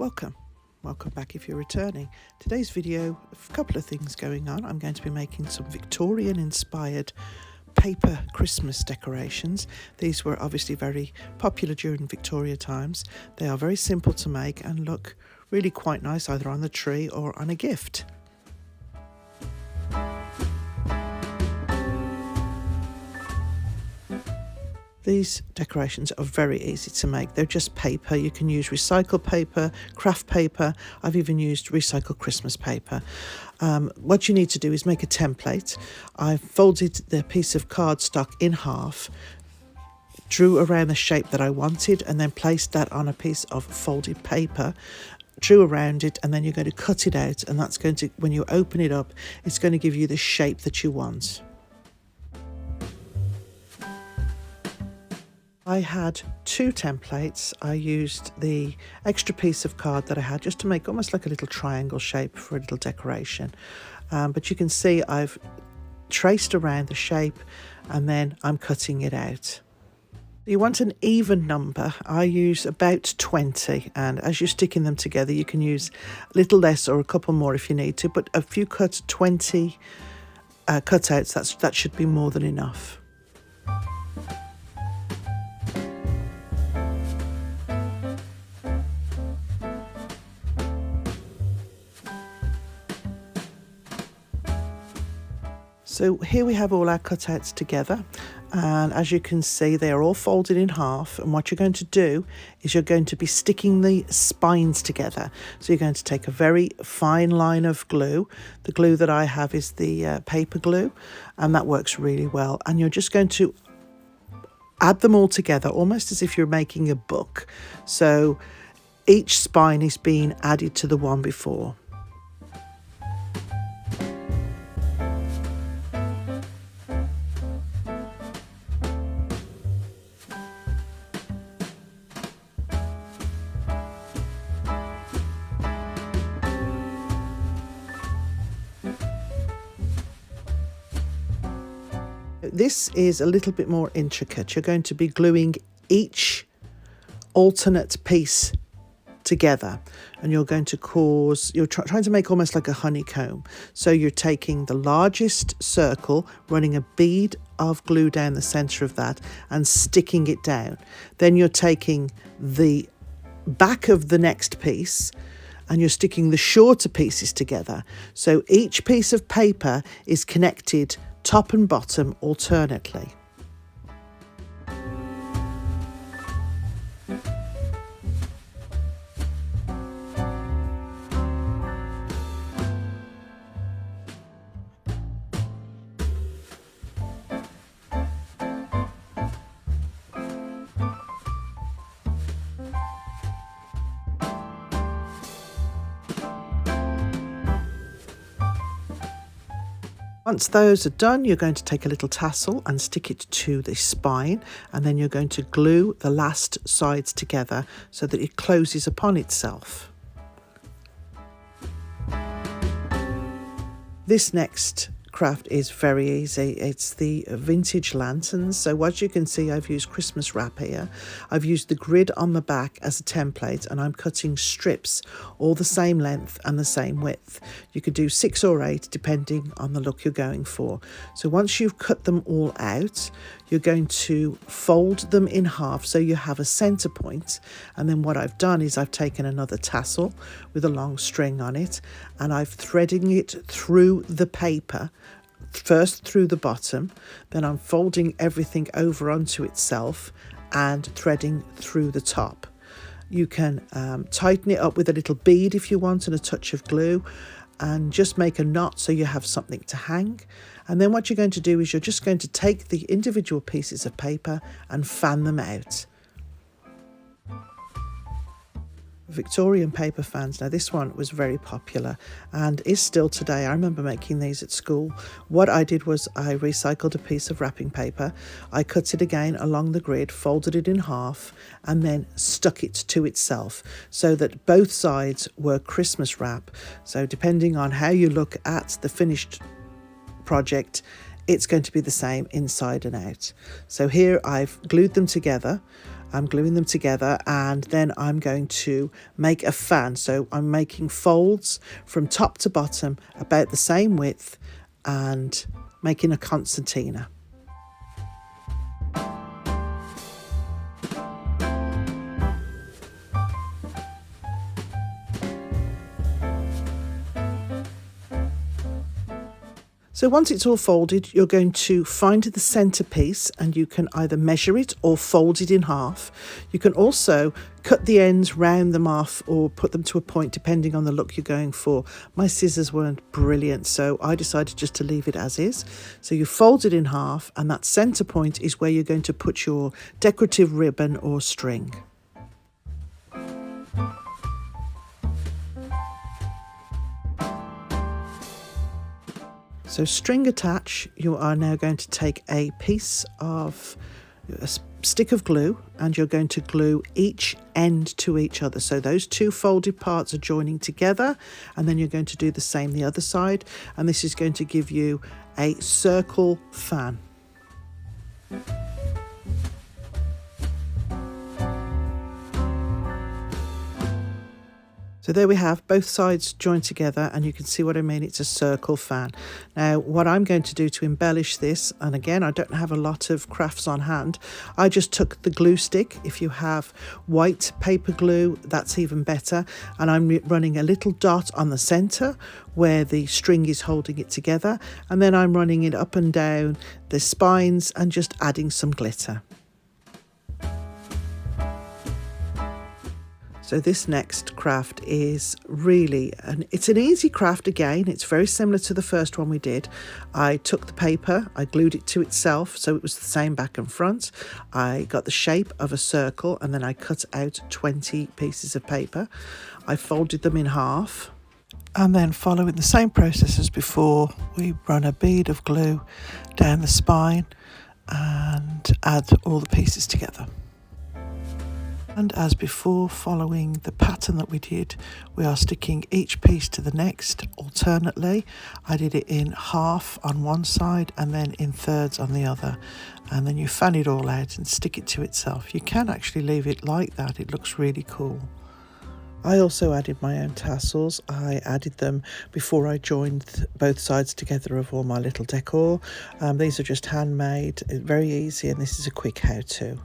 Welcome back if you're returning. Today's video, a couple of things going on. I'm going to be making some Victorian inspired paper Christmas decorations. These were obviously very popular during Victoria times. They are very simple to make and look really quite nice either on the tree or on a gift. These decorations are very easy to make. They're just paper. You can use recycled paper, craft paper. I've even used recycled Christmas paper. What you need to do is make a template. I folded the piece of cardstock in half, drew around the shape that I wanted, and then placed that on a piece of folded paper, drew around it, and then you're going to cut it out, and that's going to, when you open it up, it's going to give you the shape that you want. I had two templates. I used the extra piece of card that I had just to make almost like a little triangle shape for a little decoration. But you can see I've traced around the shape and then I'm cutting it out. You want an even number. I use about 20, and as you're sticking them together you can use a little less or a couple more if you need to, but if you cut 20 cutouts, that should be more than enough. So here we have all our cutouts together, and as you can see they are all folded in half, and what you're going to do is you're going to be sticking the spines together. So you're going to take a very fine line of glue. The glue that I have is the paper glue, and that works really well, and you're just going to add them all together almost as if you're making a book. So each spine is being added to the one before. This is a little bit more intricate. You're going to be gluing each alternate piece together, and you're going to you're trying to make almost like a honeycomb. So you're taking the largest circle, running a bead of glue down the center of that and sticking it down. Then you're taking the back of the next piece and you're sticking the shorter pieces together. So each piece of paper is connected top and bottom alternately. Once those are done, you're going to take a little tassel and stick it to the spine, and then you're going to glue the last sides together so that it closes upon itself. This next craft is very easy. It's the vintage lanterns. So what you can see, I've used Christmas wrap here. I've used the grid on the back as a template, and I'm cutting strips all the same length and the same width. You could do 6 or 8 depending on the look you're going for. So once you've cut them all out, you're going to fold them in half so you have a center point. And then what I've done is I've taken another tassel with a long string on it, and I've threading it through the paper, first through the bottom, then I'm folding everything over onto itself and threading through the top. You can tighten it up with a little bead if you want and a touch of glue, and just make a knot so you have something to hang. And then what you're going to do is you're just going to take the individual pieces of paper and fan them out. Victorian paper fans. Now this one was very popular and is still today. I remember making these at school. What I did was I recycled a piece of wrapping paper, I cut it again along the grid, folded it in half, and then stuck it to itself so that both sides were Christmas wrap. So depending on how you look at the finished project, it's going to be the same inside and out. So here I've glued them together. I'm gluing them together, and then I'm going to make a fan. So I'm making folds from top to bottom about the same width and making a concertina. So once it's all folded, you're going to find the centre piece, and you can either measure it or fold it in half. You can also cut the ends, round them off, or put them to a point depending on the look you're going for. My scissors weren't brilliant, so I decided just to leave it as is. So you fold it in half, and that centre point is where you're going to put your decorative ribbon or string. So string attach, you are now going to take a piece of a stick of glue, and you're going to glue each end to each other. So those two folded parts are joining together, and then you're going to do the same the other side, and this is going to give you a circle fan. So there we have both sides joined together, and you can see what I mean. It's a circle fan. Now what I'm going to do to embellish this, and again I don't have a lot of crafts on hand, I just took the glue stick. If you have white paper glue, that's even better, and I'm running a little dot on the centre where the string is holding it together, and then I'm running it up and down the spines and just adding some glitter. So this next craft is really, it's an easy craft again. It's very similar to the first one we did. I took the paper, I glued it to itself so it was the same back and front. I got the shape of a circle, and then I cut out 20 pieces of paper. I folded them in half, and then following the same process as before, we run a bead of glue down the spine and add all the pieces together. And as before, following the pattern that we did, we are sticking each piece to the next alternately. I did it in half on one side and then in thirds on the other. And then you fan it all out and stick it to itself. You can actually leave it like that. It looks really cool. I also added my own tassels. I added them before I joined both sides together of all my little decor. These are just handmade, very easy, and this is a quick how-to.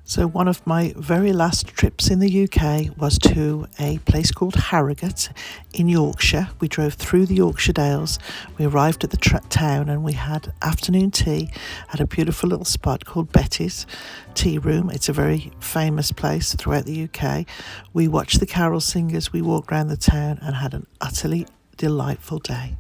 So one of my very last trips in the UK was to a place called Harrogate in Yorkshire. We drove through the Yorkshire Dales. We arrived at the town and we had afternoon tea at a beautiful little spot called Betty's Tea Room. It's a very famous place throughout the UK. We watched the carol singers, we walked around the town and had an utterly delightful day.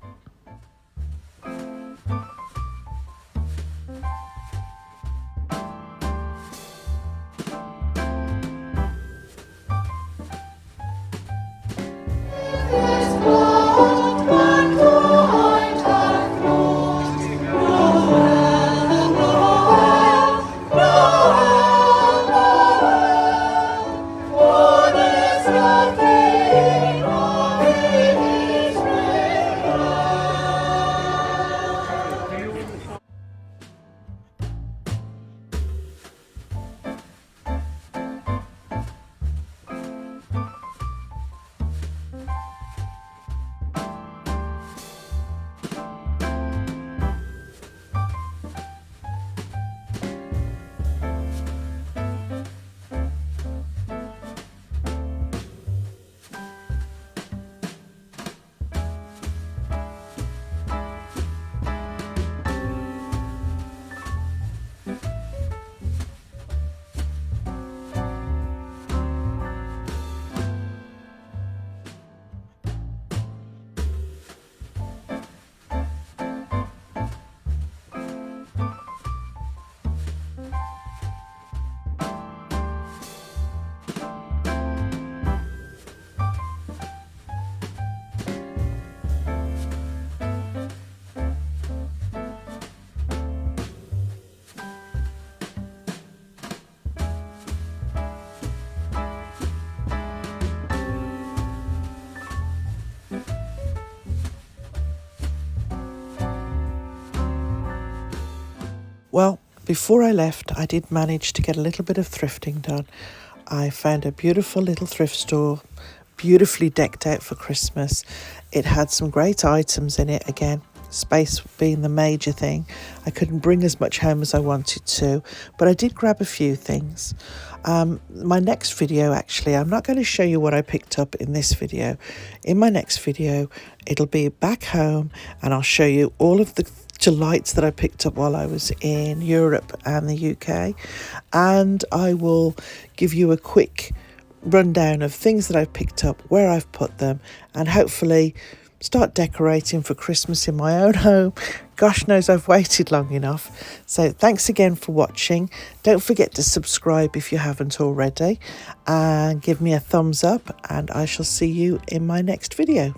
Well, before I left, I did manage to get a little bit of thrifting done. I found a beautiful little thrift store, beautifully decked out for Christmas. It had some great items in it again. Space being the major thing. I couldn't bring as much home as I wanted to, but I did grab a few things. My next video, actually, I'm not going to show you what I picked up in this video. In my next video, it'll be back home, and I'll show you all of the delights that I picked up while I was in Europe and the UK, and I will give you a quick rundown of things that I've picked up, where I've put them, and hopefully start decorating for Christmas in my own home. Gosh knows I've waited long enough. So thanks again for watching. Don't forget to subscribe if you haven't already, and give me a thumbs up, and I shall see you in my next video.